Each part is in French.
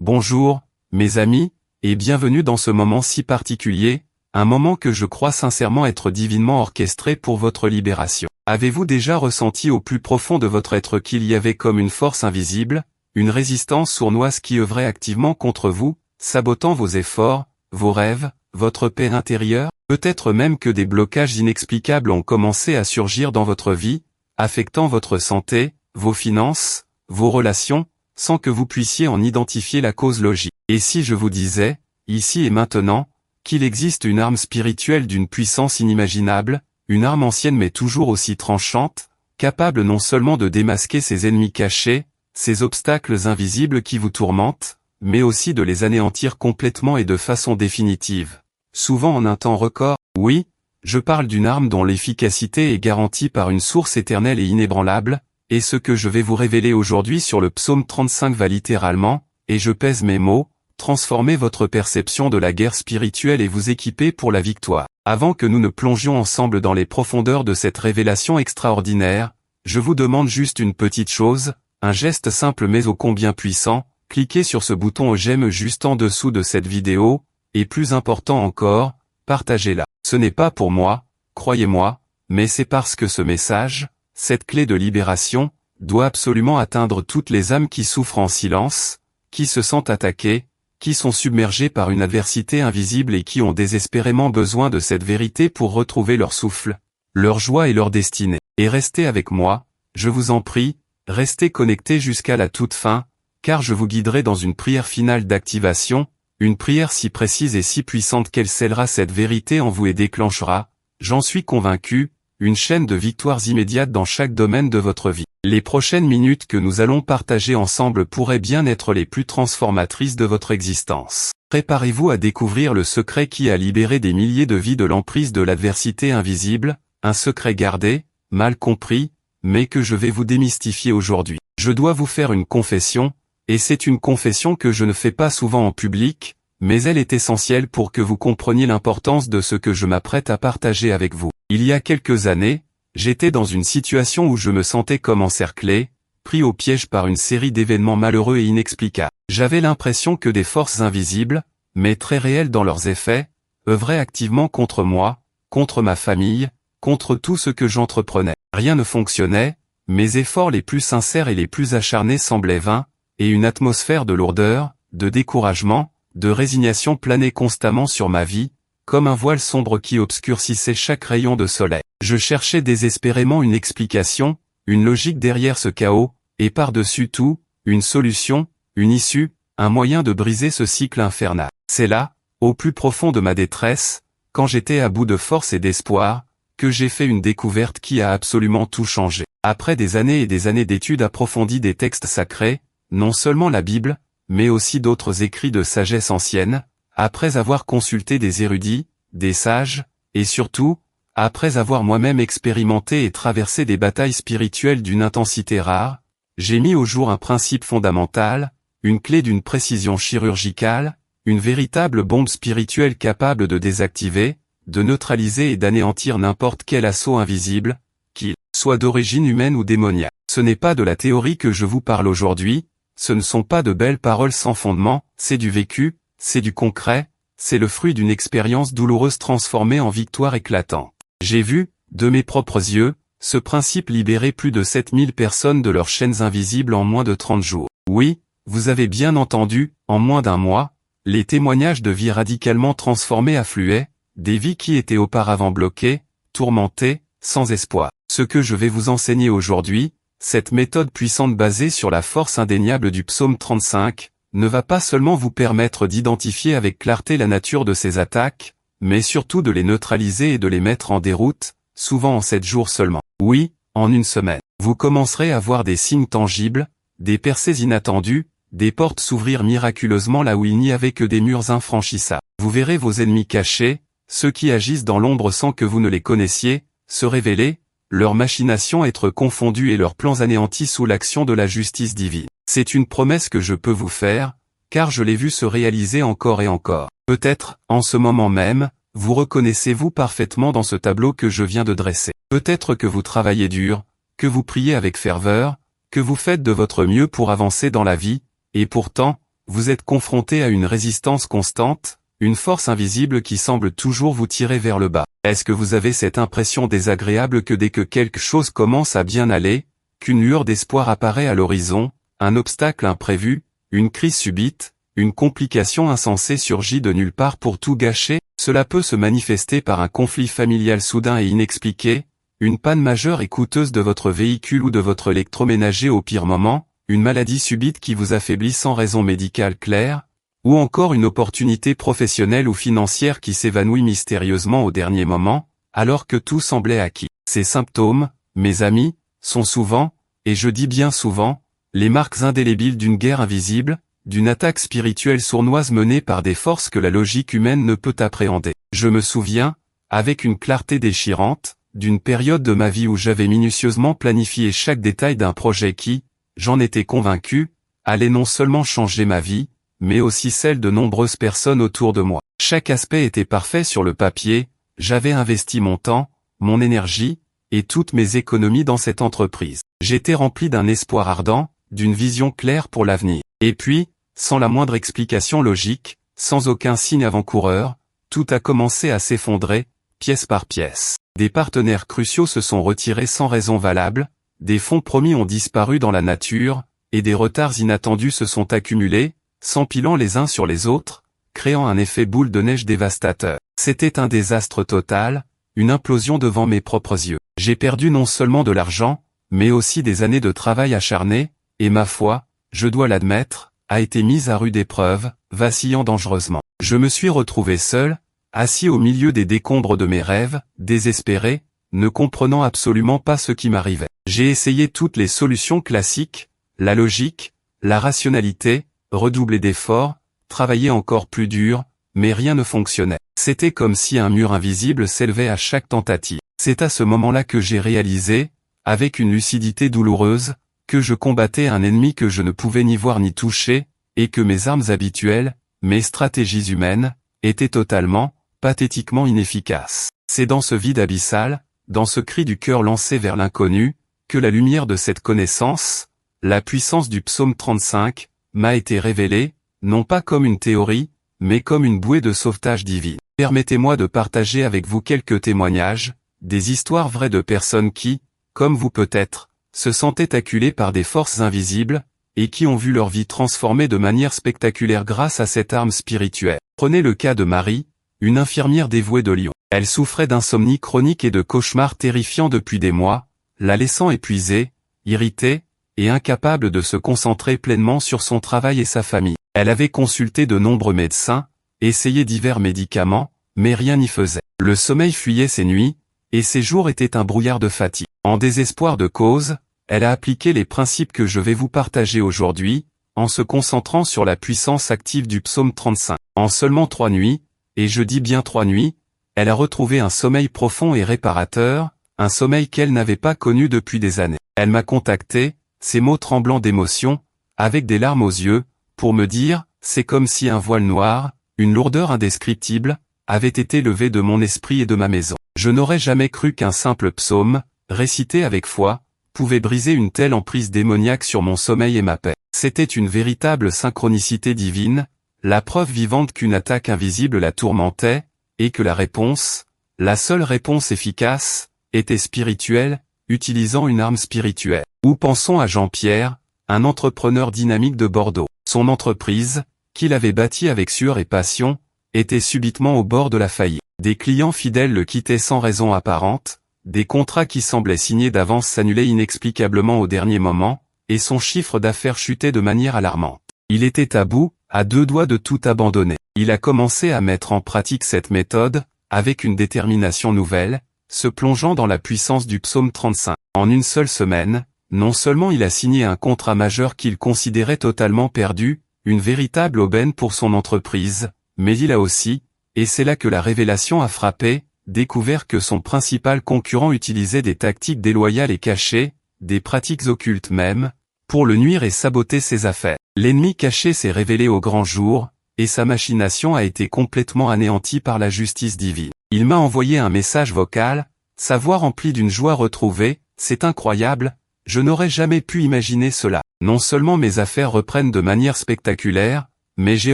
Bonjour, mes amis, et bienvenue dans ce moment si particulier, un moment que je crois sincèrement être divinement orchestré pour votre libération. Avez-vous déjà ressenti au plus profond de votre être qu'il y avait comme une force invisible, une résistance sournoise qui œuvrait activement contre vous, sabotant vos efforts, vos rêves, votre paix intérieure? Peut-être même que des blocages inexplicables ont commencé à surgir dans votre vie, affectant votre santé, vos finances, vos relations, sans que vous puissiez en identifier la cause logique. Et si je vous disais, ici et maintenant, qu'il existe une arme spirituelle d'une puissance inimaginable, une arme ancienne mais toujours aussi tranchante, capable non seulement de démasquer ces ennemis cachés, ces obstacles invisibles qui vous tourmentent, mais aussi de les anéantir complètement et de façon définitive. Souvent en un temps record, oui, je parle d'une arme dont l'efficacité est garantie par une source éternelle et inébranlable, et ce que je vais vous révéler aujourd'hui sur le psaume 35 va littéralement, et je pèse mes mots, transformer votre perception de la guerre spirituelle et vous équiper pour la victoire. Avant que nous ne plongions ensemble dans les profondeurs de cette révélation extraordinaire, je vous demande juste une petite chose, un geste simple mais ô combien puissant, cliquez sur ce bouton j'aime juste en dessous de cette vidéo, et plus important encore, partagez-la. Ce n'est pas pour moi, croyez-moi, mais c'est parce que ce message, cette clé de libération, doit absolument atteindre toutes les âmes qui souffrent en silence, qui se sentent attaquées, qui sont submergées par une adversité invisible et qui ont désespérément besoin de cette vérité pour retrouver leur souffle, leur joie et leur destinée. Et restez avec moi, je vous en prie, restez connectés jusqu'à la toute fin, car je vous guiderai dans une prière finale d'activation, une prière si précise et si puissante qu'elle scellera cette vérité en vous et déclenchera, j'en suis convaincu, une chaîne de victoires immédiates dans chaque domaine de votre vie. Les prochaines minutes que nous allons partager ensemble pourraient bien être les plus transformatrices de votre existence. Préparez-vous à découvrir le secret qui a libéré des milliers de vies de l'emprise de l'adversité invisible, un secret gardé, mal compris, mais que je vais vous démystifier aujourd'hui. Je dois vous faire une confession, et c'est une confession que je ne fais pas souvent en public, mais elle est essentielle pour que vous compreniez l'importance de ce que je m'apprête à partager avec vous. Il y a quelques années, j'étais dans une situation où je me sentais comme encerclé, pris au piège par une série d'événements malheureux et inexplicables. J'avais l'impression que des forces invisibles, mais très réelles dans leurs effets, œuvraient activement contre moi, contre ma famille, contre tout ce que j'entreprenais. Rien ne fonctionnait, mes efforts les plus sincères et les plus acharnés semblaient vains, et une atmosphère de lourdeur, de découragement, de résignation planait constamment sur ma vie, comme un voile sombre qui obscurcissait chaque rayon de soleil. Je cherchais désespérément une explication, une logique derrière ce chaos, et par-dessus tout, une solution, une issue, un moyen de briser ce cycle infernal. C'est là, au plus profond de ma détresse, quand j'étais à bout de force et d'espoir, que j'ai fait une découverte qui a absolument tout changé. Après des années et des années d'études approfondies des textes sacrés, non seulement la Bible, mais aussi d'autres écrits de sagesse ancienne, après avoir consulté des érudits, des sages, et surtout, après avoir moi-même expérimenté et traversé des batailles spirituelles d'une intensité rare, j'ai mis au jour un principe fondamental, une clé d'une précision chirurgicale, une véritable bombe spirituelle capable de désactiver, de neutraliser et d'anéantir n'importe quel assaut invisible, qu'il soit d'origine humaine ou démoniaque. Ce n'est pas de la théorie que je vous parle aujourd'hui, ce ne sont pas de belles paroles sans fondement, c'est du vécu, c'est du concret, c'est le fruit d'une expérience douloureuse transformée en victoire éclatante. J'ai vu, de mes propres yeux, ce principe libérer plus de 7000 personnes de leurs chaînes invisibles en moins de 30 jours. Oui, vous avez bien entendu, en moins d'un mois, les témoignages de vies radicalement transformées affluaient, des vies qui étaient auparavant bloquées, tourmentées, sans espoir. Ce que je vais vous enseigner aujourd'hui, cette méthode puissante basée sur la force indéniable du psaume 35, ne va pas seulement vous permettre d'identifier avec clarté la nature de ces attaques, mais surtout de les neutraliser et de les mettre en déroute, souvent en 7 jours seulement. Oui, en une semaine. Vous commencerez à voir des signes tangibles, des percées inattendues, des portes s'ouvrir miraculeusement là où il n'y avait que des murs infranchissables. Vous verrez vos ennemis cachés, ceux qui agissent dans l'ombre sans que vous ne les connaissiez, se révéler, leurs machinations être confondues et leurs plans anéantis sous l'action de la justice divine. C'est une promesse que je peux vous faire, car je l'ai vu se réaliser encore et encore. Peut-être, en ce moment même, vous reconnaissez-vous parfaitement dans ce tableau que je viens de dresser. Peut-être que vous travaillez dur, que vous priez avec ferveur, que vous faites de votre mieux pour avancer dans la vie, et pourtant, vous êtes confronté à une résistance constante, une force invisible qui semble toujours vous tirer vers le bas. Est-ce que vous avez cette impression désagréable que dès que quelque chose commence à bien aller, qu'une lueur d'espoir apparaît à l'horizon, un obstacle imprévu, une crise subite, une complication insensée surgit de nulle part pour tout gâcher? Cela peut se manifester par un conflit familial soudain et inexpliqué, une panne majeure et coûteuse de votre véhicule ou de votre électroménager au pire moment, une maladie subite qui vous affaiblit sans raison médicale claire, ou encore une opportunité professionnelle ou financière qui s'évanouit mystérieusement au dernier moment, alors que tout semblait acquis. Ces symptômes, mes amis, sont souvent, et je dis bien souvent, les marques indélébiles d'une guerre invisible, d'une attaque spirituelle sournoise menée par des forces que la logique humaine ne peut appréhender. Je me souviens, avec une clarté déchirante, d'une période de ma vie où j'avais minutieusement planifié chaque détail d'un projet qui, j'en étais convaincu, allait non seulement changer ma vie, mais aussi celle de nombreuses personnes autour de moi. Chaque aspect était parfait sur le papier, j'avais investi mon temps, mon énergie, et toutes mes économies dans cette entreprise. J'étais rempli d'un espoir ardent, d'une vision claire pour l'avenir. Et puis, sans la moindre explication logique, sans aucun signe avant-coureur, tout a commencé à s'effondrer, pièce par pièce. Des partenaires cruciaux se sont retirés sans raison valable, des fonds promis ont disparu dans la nature, et des retards inattendus se sont accumulés, s'empilant les uns sur les autres, créant un effet boule de neige dévastateur. C'était un désastre total, une implosion devant mes propres yeux. J'ai perdu non seulement de l'argent, mais aussi des années de travail acharné, et ma foi, je dois l'admettre, a été mise à rude épreuve, vacillant dangereusement. Je me suis retrouvé seul, assis au milieu des décombres de mes rêves, désespéré, ne comprenant absolument pas ce qui m'arrivait. J'ai essayé toutes les solutions classiques, la logique, la rationalité, redoubler d'efforts, travailler encore plus dur, mais rien ne fonctionnait. C'était comme si un mur invisible s'élevait à chaque tentative. C'est à ce moment-là que j'ai réalisé, avec une lucidité douloureuse, que je combattais un ennemi que je ne pouvais ni voir ni toucher, et que mes armes habituelles, mes stratégies humaines, étaient totalement, pathétiquement inefficaces. C'est dans ce vide abyssal, dans ce cri du cœur lancé vers l'inconnu, que la lumière de cette connaissance, la puissance du psaume 35, m'a été révélée, non pas comme une théorie, mais comme une bouée de sauvetage divine. Permettez-moi de partager avec vous quelques témoignages, des histoires vraies de personnes qui, comme vous peut-être, se sentaient acculées par des forces invisibles, et qui ont vu leur vie transformée de manière spectaculaire grâce à cette arme spirituelle. Prenez le cas de Marie, une infirmière dévouée de Lyon. Elle souffrait d'insomnie chronique et de cauchemars terrifiants depuis des mois, la laissant épuisée, irritée, et incapable de se concentrer pleinement sur son travail et sa famille. Elle avait consulté de nombreux médecins, essayé divers médicaments, mais rien n'y faisait. Le sommeil fuyait ses nuits, et ses jours étaient un brouillard de fatigue. En désespoir de cause, elle a appliqué les principes que je vais vous partager aujourd'hui, en se concentrant sur la puissance active du psaume 35. En seulement 3 nuits, et je dis bien 3 nuits, elle a retrouvé un sommeil profond et réparateur, un sommeil qu'elle n'avait pas connu depuis des années. Elle m'a contacté, ses mots tremblants d'émotion, avec des larmes aux yeux, pour me dire, c'est comme si un voile noir, une lourdeur indescriptible, avait été levé de mon esprit et de ma maison. Je n'aurais jamais cru qu'un simple psaume, récité avec foi, pouvait briser une telle emprise démoniaque sur mon sommeil et ma paix. C'était une véritable synchronicité divine, la preuve vivante qu'une attaque invisible la tourmentait, et que la réponse, la seule réponse efficace, était spirituelle, utilisant une arme spirituelle. Ou pensons à Jean-Pierre, un entrepreneur dynamique de Bordeaux. Son entreprise, qu'il avait bâtie avec sueur et passion, était subitement au bord de la faillite. Des clients fidèles le quittaient sans raison apparente, des contrats qui semblaient signés d'avance s'annulaient inexplicablement au dernier moment, et son chiffre d'affaires chutait de manière alarmante. Il était à bout, à 2 doigts de tout abandonner. Il a commencé à mettre en pratique cette méthode, avec une détermination nouvelle, se plongeant dans la puissance du psaume 35. En une seule semaine, non seulement il a signé un contrat majeur qu'il considérait totalement perdu, une véritable aubaine pour son entreprise, mais il a aussi, et c'est là que la révélation a frappé, découvert que son principal concurrent utilisait des tactiques déloyales et cachées, des pratiques occultes même, pour le nuire et saboter ses affaires. L'ennemi caché s'est révélé au grand jour, et sa machination a été complètement anéantie par la justice divine. Il m'a envoyé un message vocal, sa voix remplie d'une joie retrouvée, c'est incroyable, je n'aurais jamais pu imaginer cela. Non seulement mes affaires reprennent de manière spectaculaire, mais j'ai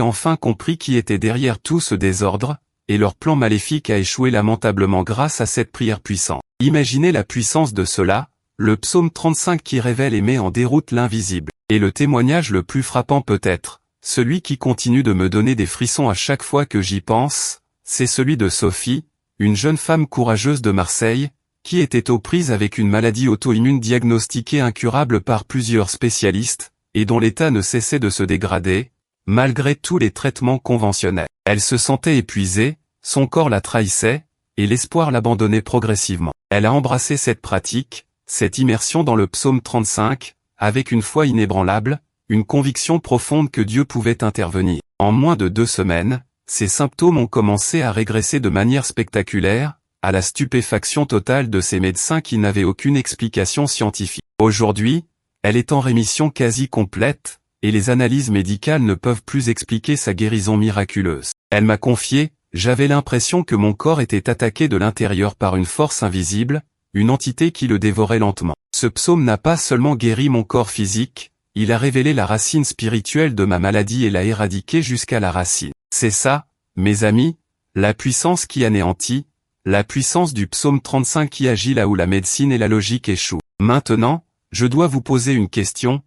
enfin compris qui était derrière tout ce désordre, et leur plan maléfique a échoué lamentablement grâce à cette prière puissante. Imaginez la puissance de cela, le psaume 35 qui révèle et met en déroute l'invisible. Et le témoignage le plus frappant peut-être, celui qui continue de me donner des frissons à chaque fois que j'y pense, c'est celui de Sophie, une jeune femme courageuse de Marseille, qui était aux prises avec une maladie auto-immune diagnostiquée incurable par plusieurs spécialistes, et dont l'état ne cessait de se dégrader, malgré tous les traitements conventionnels. Elle se sentait épuisée, son corps la trahissait, et l'espoir l'abandonnait progressivement. Elle a embrassé cette pratique, cette immersion dans le psaume 35, avec une foi inébranlable, une conviction profonde que Dieu pouvait intervenir. En moins de 2 semaines, ses symptômes ont commencé à régresser de manière spectaculaire, à la stupéfaction totale de ces médecins qui n'avaient aucune explication scientifique. Aujourd'hui, elle est en rémission quasi complète, et les analyses médicales ne peuvent plus expliquer sa guérison miraculeuse. Elle m'a confié, j'avais l'impression que mon corps était attaqué de l'intérieur par une force invisible, une entité qui le dévorait lentement. Ce psaume n'a pas seulement guéri mon corps physique, il a révélé la racine spirituelle de ma maladie et l'a éradiquée jusqu'à la racine. C'est ça, mes amis, la puissance qui anéantit, la puissance du psaume 35 qui agit là où la médecine et la logique échouent. Maintenant, je dois vous poser une question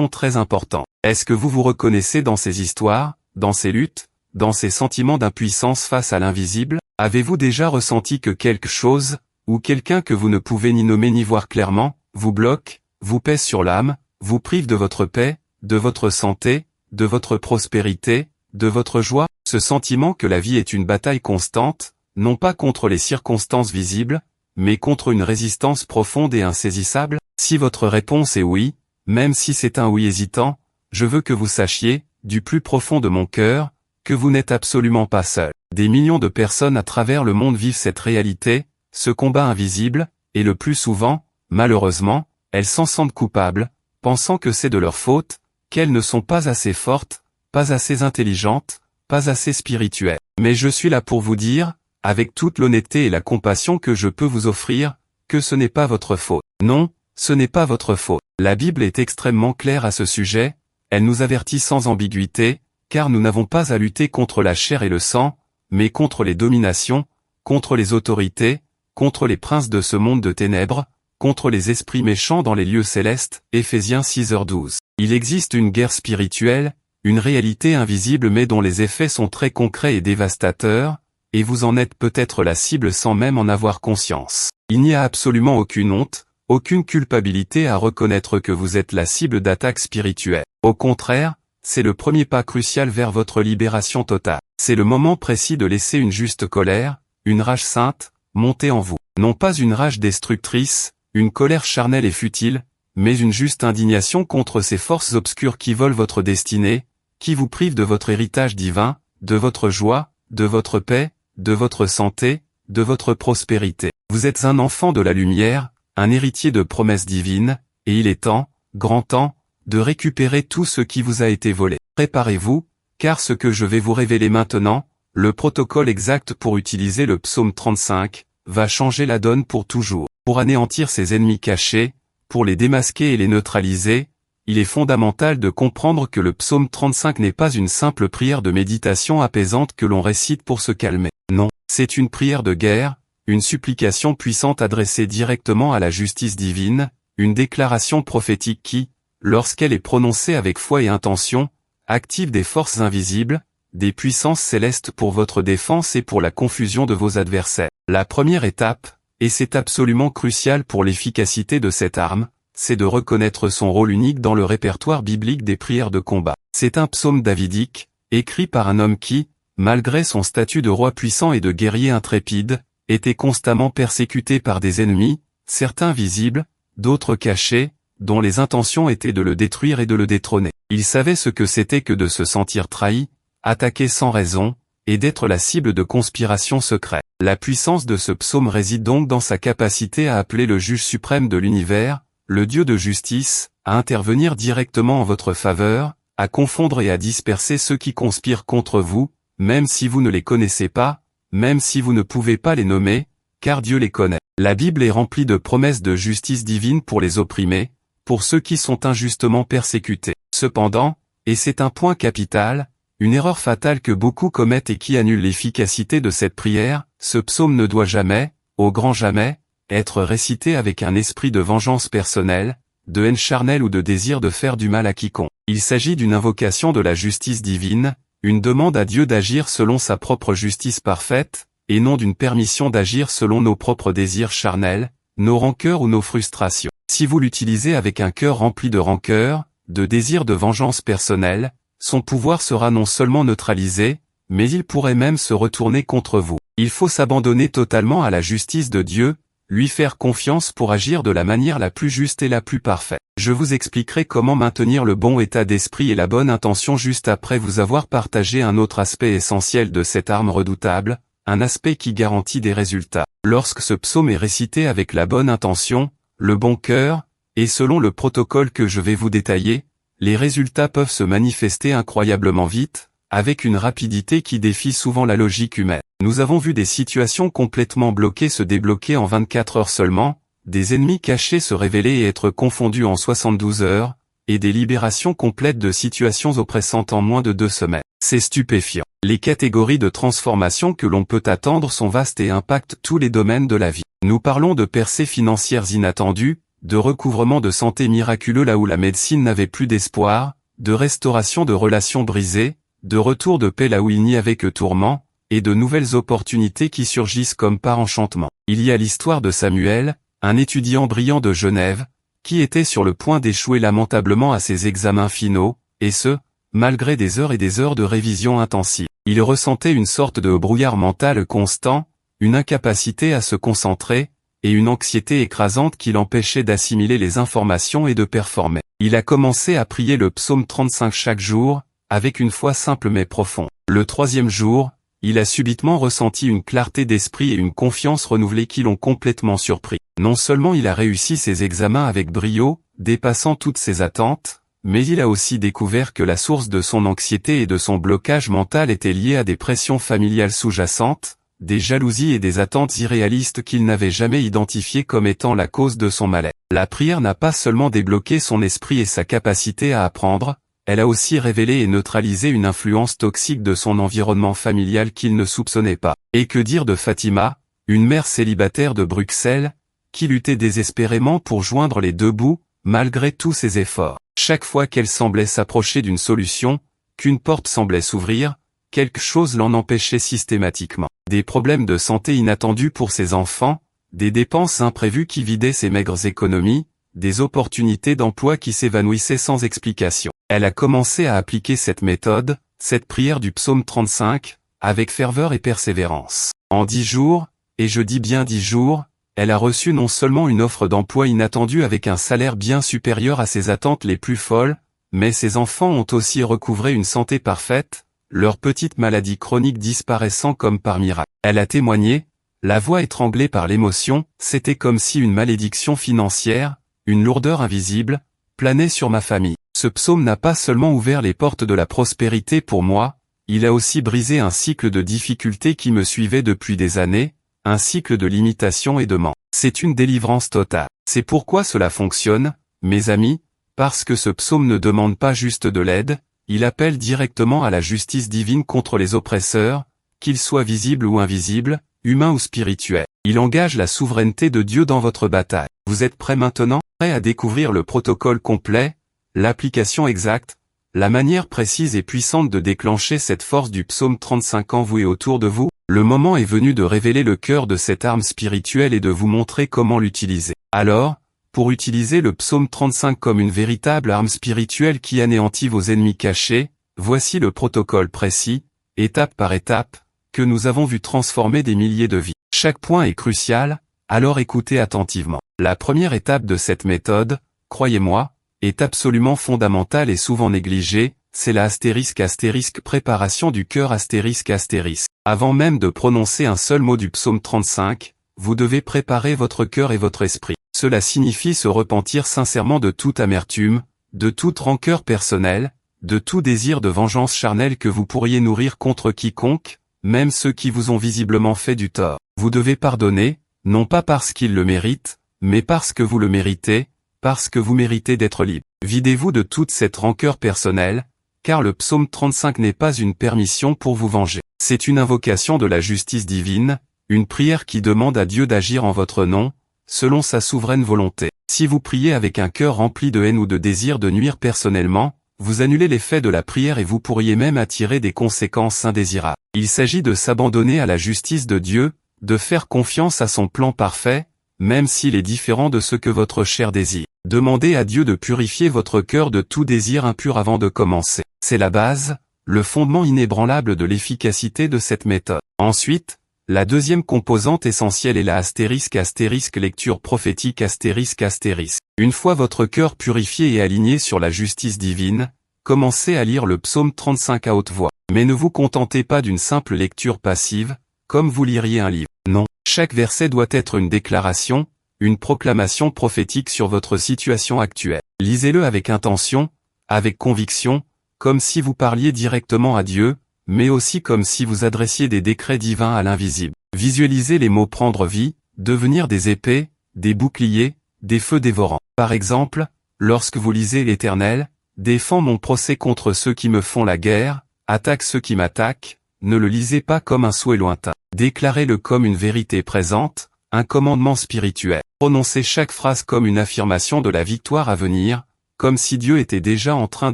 très importante. Est-ce que vous vous reconnaissez dans ces histoires, dans ces luttes, dans ces sentiments d'impuissance face à l'invisible? Avez-vous déjà ressenti que quelque chose, ou quelqu'un que vous ne pouvez ni nommer ni voir clairement, vous bloque, vous pèse sur l'âme, vous prive de votre paix, de votre santé, de votre prospérité, de votre joie? Ce sentiment que la vie est une bataille constante, non pas contre les circonstances visibles, mais contre une résistance profonde et insaisissable? Si votre réponse est oui, même si c'est un oui hésitant, je veux que vous sachiez, du plus profond de mon cœur, que vous n'êtes absolument pas seul. Des millions de personnes à travers le monde vivent cette réalité, ce combat invisible, et le plus souvent, malheureusement, elles s'en sentent coupables, pensant que c'est de leur faute, qu'elles ne sont pas assez fortes, pas assez intelligentes, pas assez spirituelles. Mais je suis là pour vous dire, avec toute l'honnêteté et la compassion que je peux vous offrir, que ce n'est pas votre faute. Non, ce n'est pas votre faute. La Bible est extrêmement claire à ce sujet, elle nous avertit sans ambiguïté, car nous n'avons pas à lutter contre la chair et le sang, mais contre les dominations, contre les autorités, contre les princes de ce monde de ténèbres, contre les esprits méchants dans les lieux célestes, Éphésiens 6h12. Il existe une guerre spirituelle, une réalité invisible mais dont les effets sont très concrets et dévastateurs, et vous en êtes peut-être la cible sans même en avoir conscience. Il n'y a absolument aucune honte, aucune culpabilité à reconnaître que vous êtes la cible d'attaques spirituelles. Au contraire, c'est le premier pas crucial vers votre libération totale. C'est le moment précis de laisser une juste colère, une rage sainte, monter en vous. Non pas une rage destructrice, une colère charnelle et futile, mais une juste indignation contre ces forces obscures qui volent votre destinée, qui vous privent de votre héritage divin, de votre joie, de votre paix, de votre santé, de votre prospérité. Vous êtes un enfant de la lumière, un héritier de promesses divines, et il est temps, grand temps, de récupérer tout ce qui vous a été volé. Préparez-vous, car ce que je vais vous révéler maintenant, le protocole exact pour utiliser le psaume 35, va changer la donne pour toujours. Pour anéantir ces ennemis cachés, pour les démasquer et les neutraliser, il est fondamental de comprendre que le psaume 35 n'est pas une simple prière de méditation apaisante que l'on récite pour se calmer. Non, c'est une prière de guerre, une supplication puissante adressée directement à la justice divine, une déclaration prophétique qui, lorsqu'elle est prononcée avec foi et intention, active des forces invisibles, des puissances célestes pour votre défense et pour la confusion de vos adversaires. La première étape, et c'est absolument crucial pour l'efficacité de cette arme, c'est de reconnaître son rôle unique dans le répertoire biblique des prières de combat. C'est un psaume davidique, écrit par un homme qui, malgré son statut de roi puissant et de guerrier intrépide, était constamment persécuté par des ennemis, certains visibles, d'autres cachés, dont les intentions étaient de le détruire et de le détrôner. Il savait ce que c'était que de se sentir trahi, attaqué sans raison, et d'être la cible de conspirations secrètes. La puissance de ce psaume réside donc dans sa capacité à appeler le juge suprême de l'univers, le Dieu de justice, à intervenir directement en votre faveur, à confondre et à disperser ceux qui conspirent contre vous, même si vous ne les connaissez pas, même si vous ne pouvez pas les nommer, car Dieu les connaît. La Bible est remplie de promesses de justice divine pour les opprimés, pour ceux qui sont injustement persécutés. Cependant, et c'est un point capital, une erreur fatale que beaucoup commettent et qui annule l'efficacité de cette prière. Ce psaume ne doit jamais, au grand jamais, être récité avec un esprit de vengeance personnelle, de haine charnelle ou de désir de faire du mal à quiconque. Il s'agit d'une invocation de la justice divine, une demande à Dieu d'agir selon sa propre justice parfaite, et non d'une permission d'agir selon nos propres désirs charnels, nos rancœurs ou nos frustrations. Si vous l'utilisez avec un cœur rempli de rancœur, de désir de vengeance personnelle, son pouvoir sera non seulement neutralisé, mais il pourrait même se retourner contre vous. Il faut s'abandonner totalement à la justice de Dieu, lui faire confiance pour agir de la manière la plus juste et la plus parfaite. Je vous expliquerai comment maintenir le bon état d'esprit et la bonne intention juste après vous avoir partagé un autre aspect essentiel de cette arme redoutable, un aspect qui garantit des résultats. Lorsque ce psaume est récité avec la bonne intention, le bon cœur, et selon le protocole que je vais vous détailler, les résultats peuvent se manifester incroyablement vite, avec une rapidité qui défie souvent la logique humaine. Nous avons vu des situations complètement bloquées se débloquer en 24 heures seulement, des ennemis cachés se révéler et être confondus en 72 heures, et des libérations complètes de situations oppressantes en moins de 2 semaines. C'est stupéfiant. Les catégories de transformation que l'on peut attendre sont vastes et impactent tous les domaines de la vie. Nous parlons de percées financières inattendues, de recouvrement de santé miraculeux là où la médecine n'avait plus d'espoir, de restauration de relations brisées, de retour de paix là où il n'y avait que tourment, et de nouvelles opportunités qui surgissent comme par enchantement. Il y a l'histoire de Samuel, un étudiant brillant de Genève, qui était sur le point d'échouer lamentablement à ses examens finaux, et ce, malgré des heures et des heures de révision intensive. Il ressentait une sorte de brouillard mental constant, une incapacité à se concentrer, et une anxiété écrasante qui l'empêchait d'assimiler les informations et de performer. Il a commencé à prier le psaume 35 chaque jour, avec une foi simple mais profonde. Le 3e jour, il a subitement ressenti une clarté d'esprit et une confiance renouvelée qui l'ont complètement surpris. Non seulement il a réussi ses examens avec brio, dépassant toutes ses attentes, mais il a aussi découvert que la source de son anxiété et de son blocage mental était liée à des pressions familiales sous-jacentes, des jalousies et des attentes irréalistes qu'il n'avait jamais identifiées comme étant la cause de son mal-être. La prière n'a pas seulement débloqué son esprit et sa capacité à apprendre, elle a aussi révélé et neutralisé une influence toxique de son environnement familial qu'il ne soupçonnait pas. Et que dire de Fatima, une mère célibataire de Bruxelles, qui luttait désespérément pour joindre les deux bouts, malgré tous ses efforts. Chaque fois qu'elle semblait s'approcher d'une solution, qu'une porte semblait s'ouvrir, quelque chose l'en empêchait systématiquement. Des problèmes de santé inattendus pour ses enfants, des dépenses imprévues qui vidaient ses maigres économies, des opportunités d'emploi qui s'évanouissaient sans explication. Elle a commencé à appliquer cette méthode, cette prière du psaume 35, avec ferveur et persévérance. En 10 jours, et je dis bien 10 jours, elle a reçu non seulement une offre d'emploi inattendue avec un salaire bien supérieur à ses attentes les plus folles, mais ses enfants ont aussi recouvré une santé parfaite, leur petite maladie chronique disparaissant comme par miracle. Elle a témoigné, la voix étranglée par l'émotion, c'était comme si une malédiction financière, une lourdeur invisible, planait sur ma famille. Ce psaume n'a pas seulement ouvert les portes de la prospérité pour moi, il a aussi brisé un cycle de difficultés qui me suivait depuis des années, un cycle de limitation et de manque. C'est une délivrance totale. C'est pourquoi cela fonctionne, mes amis, parce que ce psaume ne demande pas juste de l'aide, il appelle directement à la justice divine contre les oppresseurs, qu'ils soient visibles ou invisibles, humains ou spirituels. Il engage la souveraineté de Dieu dans votre bataille. Vous êtes prêts maintenant? Prêts à découvrir le protocole complet, l'application exacte, la manière précise et puissante de déclencher cette force du psaume 35 envouée autour de vous? Le moment est venu de révéler le cœur de cette arme spirituelle et de vous montrer comment l'utiliser. Alors, pour utiliser le psaume 35 comme une véritable arme spirituelle qui anéantit vos ennemis cachés, voici le protocole précis, étape par étape, que nous avons vu transformer des milliers de vies. Chaque point est crucial, alors écoutez attentivement. La première étape de cette méthode, croyez-moi, est absolument fondamentale et souvent négligée, c'est la * préparation du cœur *. Avant même de prononcer un seul mot du psaume 35, vous devez préparer votre cœur et votre esprit. Cela signifie se repentir sincèrement de toute amertume, de toute rancœur personnelle, de tout désir de vengeance charnelle que vous pourriez nourrir contre quiconque, même ceux qui vous ont visiblement fait du tort. Vous devez pardonner, non pas parce qu'ils le méritent, mais parce que vous le méritez, parce que vous méritez d'être libre. Videz-vous de toute cette rancœur personnelle, car le psaume 35 n'est pas une permission pour vous venger. C'est une invocation de la justice divine, une prière qui demande à Dieu d'agir en votre nom, selon sa souveraine volonté. Si vous priez avec un cœur rempli de haine ou de désir de nuire personnellement, vous annulez l'effet de la prière et vous pourriez même attirer des conséquences indésirables. Il s'agit de s'abandonner à la justice de Dieu, de faire confiance à son plan parfait, même s'il est différent de ce que votre chair désire. Demandez à Dieu de purifier votre cœur de tout désir impur avant de commencer. C'est la base, le fondement inébranlable de l'efficacité de cette méthode. Ensuite, la deuxième composante essentielle est la ** lecture prophétique ***. Une fois votre cœur purifié et aligné sur la justice divine, commencez à lire le psaume 35 à haute voix. Mais ne vous contentez pas d'une simple lecture passive, comme vous liriez un livre. Non, chaque verset doit être une déclaration, une proclamation prophétique sur votre situation actuelle. Lisez-le avec intention, avec conviction, comme si vous parliez directement à Dieu, mais aussi comme si vous adressiez des décrets divins à l'invisible. Visualisez les mots prendre vie, devenir des épées, des boucliers, des feux dévorants. Par exemple, lorsque vous lisez l'Éternel, défends mon procès contre ceux qui me font la guerre, attaque ceux qui m'attaquent, ne le lisez pas comme un souhait lointain. Déclarez-le comme une vérité présente, un commandement spirituel. Prononcez chaque phrase comme une affirmation de la victoire à venir, comme si Dieu était déjà en train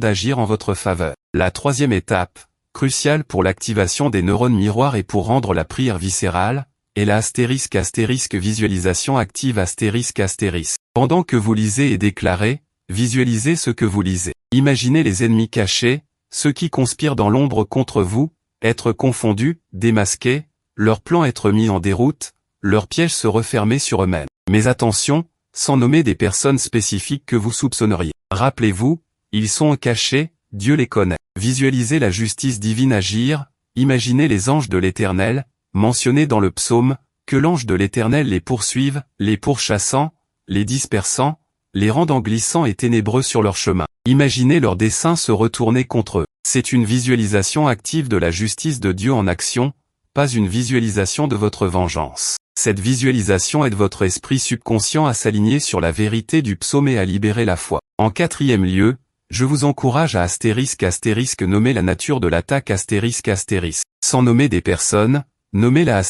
d'agir en votre faveur. La troisième étape, cruciale pour l'activation des neurones miroirs et pour rendre la prière viscérale, est la * visualisation active ***. Pendant que vous lisez et déclarez, visualisez ce que vous lisez. Imaginez les ennemis cachés, ceux qui conspirent dans l'ombre contre vous, être confondus, démasqués, leur plan être mis en déroute, leur piège se refermer sur eux-mêmes. Mais attention, sans nommer des personnes spécifiques que vous soupçonneriez. Rappelez-vous, ils sont cachés, Dieu les connaît. Visualisez la justice divine agir, imaginez les anges de l'Éternel, mentionnés dans le psaume, que l'ange de l'Éternel les poursuive, les pourchassant, les dispersant, les rendant glissants et ténébreux sur leur chemin. Imaginez leurs desseins se retourner contre eux. C'est une visualisation active de la justice de Dieu en action, pas une visualisation de votre vengeance. Cette visualisation aide votre esprit subconscient à s'aligner sur la vérité du psaume et à libérer la foi. En quatrième lieu, je vous encourage à * nommer la nature de l'attaque ***. Sans nommer des personnes, nommez la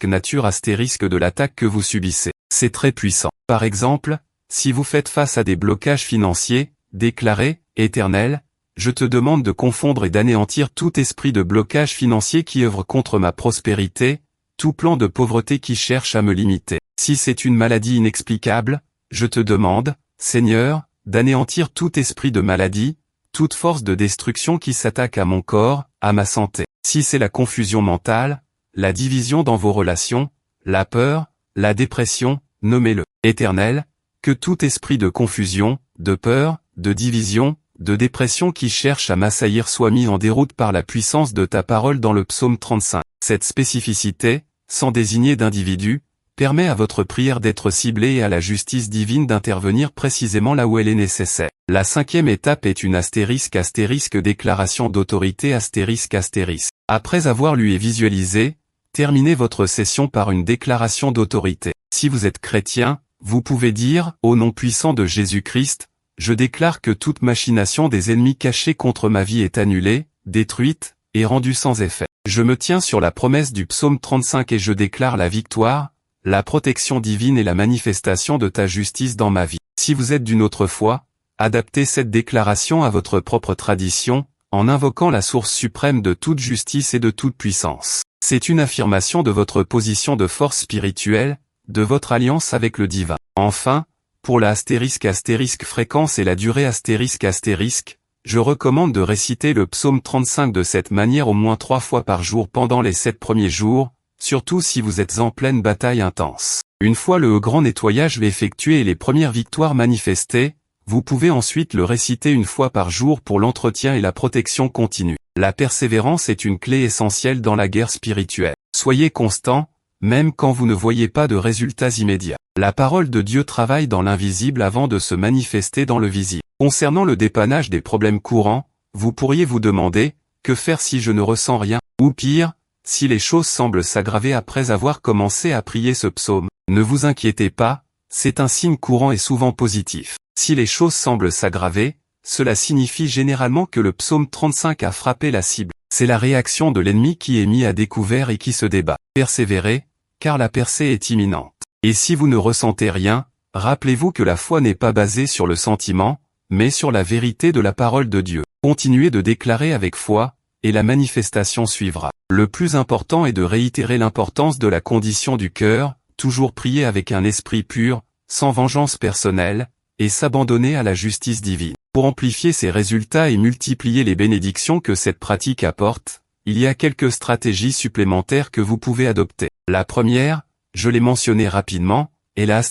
nature * de l'attaque que vous subissez. C'est très puissant. Par exemple, si vous faites face à des blocages financiers, déclarez, Éternel, je te demande de confondre et d'anéantir tout esprit de blocage financier qui œuvre contre ma prospérité, tout plan de pauvreté qui cherche à me limiter. Si c'est une maladie inexplicable, je te demande, Seigneur, d'anéantir tout esprit de maladie, toute force de destruction qui s'attaque à mon corps, à ma santé. Si c'est la confusion mentale, la division dans vos relations, la peur, la dépression, nommez-le. Éternel, que tout esprit de confusion, de peur, de division, de dépression qui cherche à m'assaillir soit mis en déroute par la puissance de ta parole dans le psaume 35. Cette spécificité, sans désigner d'individu, permet à votre prière d'être ciblée et à la justice divine d'intervenir précisément là où elle est nécessaire. La cinquième étape est une * déclaration d'autorité ***. Après avoir lu et visualisé, terminez votre session par une déclaration d'autorité. Si vous êtes chrétien, vous pouvez dire, au nom puissant de Jésus-Christ, je déclare que toute machination des ennemis cachés contre ma vie est annulée, détruite, et rendue sans effet. Je me tiens sur la promesse du psaume 35 et je déclare la victoire, la protection divine et la manifestation de ta justice dans ma vie. Si vous êtes d'une autre foi, adaptez cette déclaration à votre propre tradition, en invoquant la source suprême de toute justice et de toute puissance. C'est une affirmation de votre position de force spirituelle, de votre alliance avec le divin. Enfin, pour la * fréquence et la durée ***, je recommande de réciter le psaume 35 de cette manière au moins 3 fois par jour pendant les 7 premiers jours, surtout si vous êtes en pleine bataille intense. Une fois le grand nettoyage effectué et les premières victoires manifestées, vous pouvez ensuite le réciter une fois par jour pour l'entretien et la protection continue. La persévérance est une clé essentielle dans la guerre spirituelle. Soyez constant, même quand vous ne voyez pas de résultats immédiats. La parole de Dieu travaille dans l'invisible avant de se manifester dans le visible. Concernant le dépannage des problèmes courants, vous pourriez vous demander, que faire si je ne ressens rien? Ou pire, si les choses semblent s'aggraver après avoir commencé à prier ce psaume? Ne vous inquiétez pas, c'est un signe courant et souvent positif. Si les choses semblent s'aggraver, cela signifie généralement que le psaume 35 a frappé la cible. C'est la réaction de l'ennemi qui est mis à découvert et qui se débat. Persévérez, car la percée est imminente. Et si vous ne ressentez rien, rappelez-vous que la foi n'est pas basée sur le sentiment, mais sur la vérité de la parole de Dieu. Continuez de déclarer avec foi, et la manifestation suivra. Le plus important est de réitérer l'importance de la condition du cœur, toujours prier avec un esprit pur, sans vengeance personnelle, et s'abandonner à la justice divine. Pour amplifier ces résultats et multiplier les bénédictions que cette pratique apporte, il y a quelques stratégies supplémentaires que vous pouvez adopter. La première, je l'ai mentionné rapidement, est la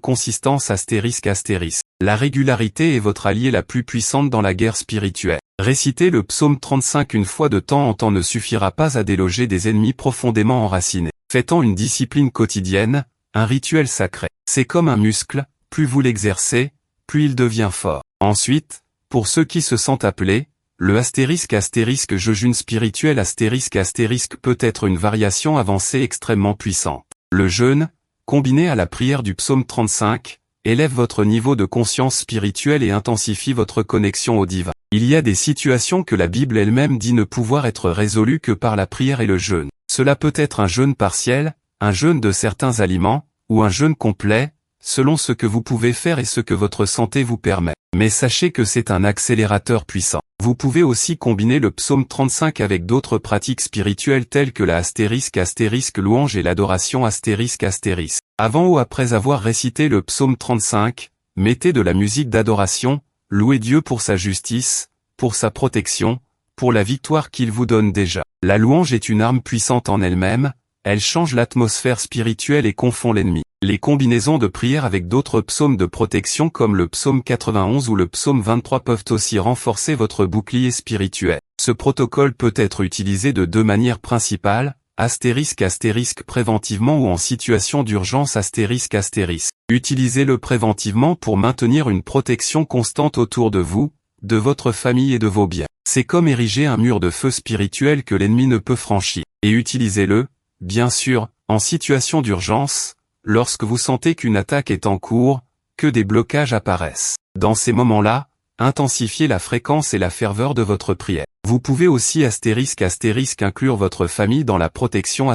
consistance ***. La régularité est votre allié la plus puissante dans la guerre spirituelle. Réciter le psaume 35 une fois de temps en temps ne suffira pas à déloger des ennemis profondément enracinés. Faites-en une discipline quotidienne, un rituel sacré. C'est comme un muscle, plus vous l'exercez, plus il devient fort. Ensuite, pour ceux qui se sentent appelés, le ** jeûne spirituel * peut être une variation avancée extrêmement puissante. Le jeûne, combiné à la prière du psaume 35, élève votre niveau de conscience spirituelle et intensifie votre connexion au divin. Il y a des situations que la Bible elle-même dit ne pouvoir être résolues que par la prière et le jeûne. Cela peut être un jeûne partiel, un jeûne de certains aliments, ou un jeûne complet, selon ce que vous pouvez faire et ce que votre santé vous permet. Mais sachez que c'est un accélérateur puissant. Vous pouvez aussi combiner le psaume 35 avec d'autres pratiques spirituelles telles que la * louange et l'adoration ***. Avant ou après avoir récité le psaume 35, mettez de la musique d'adoration, louez Dieu pour sa justice, pour sa protection, pour la victoire qu'il vous donne déjà. La louange est une arme puissante en elle-même, elle change l'atmosphère spirituelle et confond l'ennemi. Les combinaisons de prière avec d'autres psaumes de protection comme le psaume 91 ou le psaume 23 peuvent aussi renforcer votre bouclier spirituel. Ce protocole peut être utilisé de deux manières principales, *** préventivement ou en situation d'urgence ***. Utilisez-le préventivement pour maintenir une protection constante autour de vous, de votre famille et de vos biens. C'est comme ériger un mur de feu spirituel que l'ennemi ne peut franchir. Et utilisez-le, bien sûr, en situation d'urgence, lorsque vous sentez qu'une attaque est en cours, que des blocages apparaissent. Dans ces moments-là, intensifiez la fréquence et la ferveur de votre prière. Vous pouvez aussi * inclure votre famille dans la protection ***.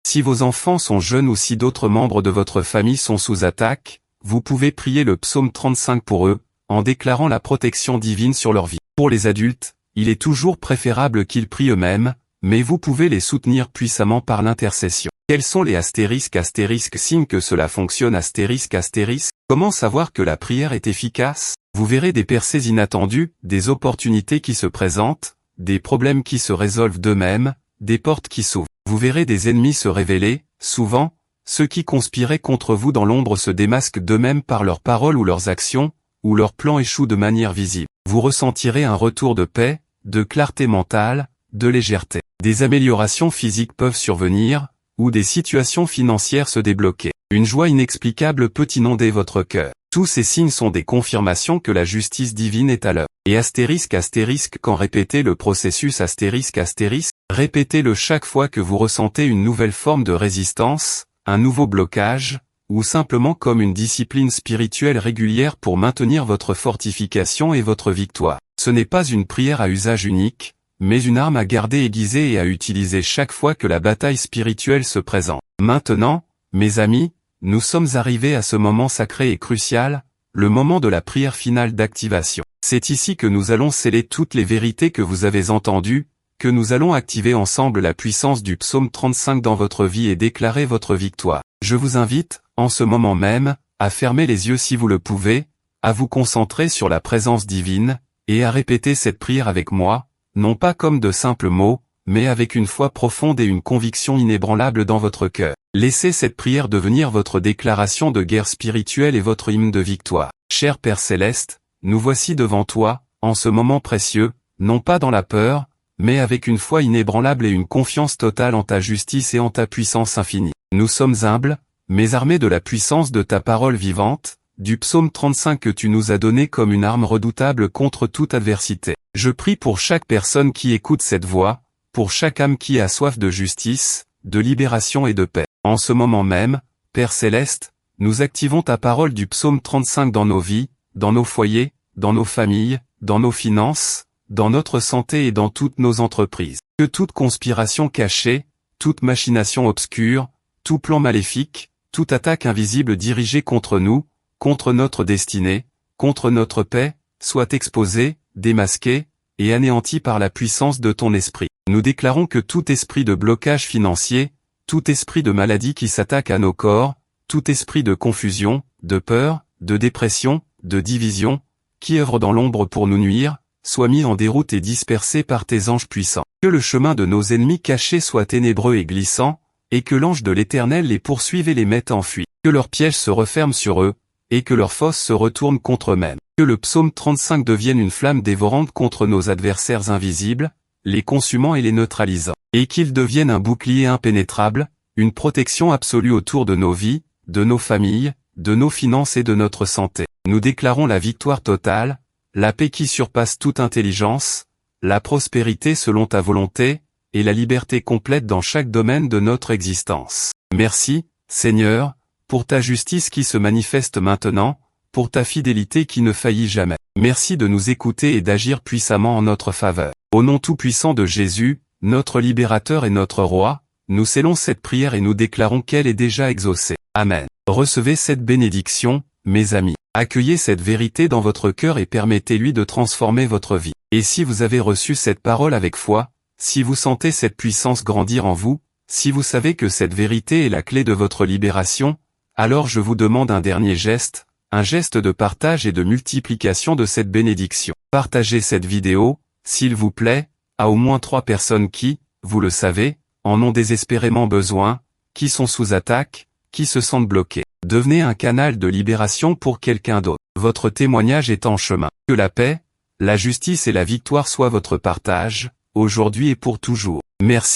Si vos enfants sont jeunes ou si d'autres membres de votre famille sont sous attaque, vous pouvez prier le psaume 35 pour eux, en déclarant la protection divine sur leur vie. Pour les adultes, il est toujours préférable qu'ils prient eux-mêmes, mais vous pouvez les soutenir puissamment par l'intercession. Quels sont les * signes que cela fonctionne ***? Comment savoir que la prière est efficace? Vous verrez des percées inattendues, des opportunités qui se présentent, des problèmes qui se résolvent d'eux-mêmes, des portes qui s'ouvrent. Vous verrez des ennemis se révéler, souvent, ceux qui conspiraient contre vous dans l'ombre se démasquent d'eux-mêmes par leurs paroles ou leurs actions, ou leurs plans échouent de manière visible. Vous ressentirez un retour de paix, de clarté mentale, de légèreté. Des améliorations physiques peuvent survenir, ou des situations financières se débloquer. Une joie inexplicable peut inonder votre cœur. Tous ces signes sont des confirmations que la justice divine est à l'œuvre. Et ***, quand répétez le processus ***, répétez-le chaque fois que vous ressentez une nouvelle forme de résistance, un nouveau blocage, ou simplement comme une discipline spirituelle régulière pour maintenir votre fortification et votre victoire. Ce n'est pas une prière à usage unique, mais une arme à garder aiguisée et à utiliser chaque fois que la bataille spirituelle se présente. Maintenant, mes amis, nous sommes arrivés à ce moment sacré et crucial, le moment de la prière finale d'activation. C'est ici que nous allons sceller toutes les vérités que vous avez entendues, que nous allons activer ensemble la puissance du psaume 35 dans votre vie et déclarer votre victoire. Je vous invite, en ce moment même, à fermer les yeux si vous le pouvez, à vous concentrer sur la présence divine, et à répéter cette prière avec moi, non pas comme de simples mots, mais avec une foi profonde et une conviction inébranlable dans votre cœur. Laissez cette prière devenir votre déclaration de guerre spirituelle et votre hymne de victoire. Cher Père Céleste, nous voici devant toi, en ce moment précieux, non pas dans la peur, mais avec une foi inébranlable et une confiance totale en ta justice et en ta puissance infinie. Nous sommes humbles, mais armés de la puissance de ta parole vivante, du psaume 35 que tu nous as donné comme une arme redoutable contre toute adversité. Je prie pour chaque personne qui écoute cette voix, pour chaque âme qui a soif de justice, de libération et de paix. En ce moment même, Père Céleste, nous activons ta parole du psaume 35 dans nos vies, dans nos foyers, dans nos familles, dans nos finances, dans notre santé et dans toutes nos entreprises. Que toute conspiration cachée, toute machination obscure, tout plan maléfique, toute attaque invisible dirigée contre nous, contre notre destinée, contre notre paix, soit exposée, démasquée, et anéantie par la puissance de ton esprit. Nous déclarons que tout esprit de blocage financier, tout esprit de maladie qui s'attaque à nos corps, tout esprit de confusion, de peur, de dépression, de division, qui œuvre dans l'ombre pour nous nuire, soit mis en déroute et dispersé par tes anges puissants. Que le chemin de nos ennemis cachés soit ténébreux et glissant, et que l'ange de l'Éternel les poursuive et les mette en fuite. Que leurs pièges se referment sur eux, et que leurs fosses se retournent contre eux-mêmes. Que le psaume 35 devienne une flamme dévorante contre nos adversaires invisibles, les consumant et les neutralisant. Et qu'il devienne un bouclier impénétrable, une protection absolue autour de nos vies, de nos familles, de nos finances et de notre santé. Nous déclarons la victoire totale, la paix qui surpasse toute intelligence, la prospérité selon ta volonté, et la liberté complète dans chaque domaine de notre existence. Merci, Seigneur, pour ta justice qui se manifeste maintenant, pour ta fidélité qui ne faillit jamais. Merci de nous écouter et d'agir puissamment en notre faveur. Au nom tout-puissant de Jésus, notre libérateur et notre roi, nous scellons cette prière et nous déclarons qu'elle est déjà exaucée. Amen. Recevez cette bénédiction, mes amis. Accueillez cette vérité dans votre cœur et permettez-lui de transformer votre vie. Et si vous avez reçu cette parole avec foi, si vous sentez cette puissance grandir en vous, si vous savez que cette vérité est la clé de votre libération, alors je vous demande un dernier geste, un geste de partage et de multiplication de cette bénédiction. Partagez cette vidéo, s'il vous plaît, à au moins 3 personnes qui, vous le savez, en ont désespérément besoin, qui sont sous attaque, qui se sentent bloqués. Devenez un canal de libération pour quelqu'un d'autre. Votre témoignage est en chemin. Que la paix, la justice et la victoire soient votre partage, aujourd'hui et pour toujours. Merci.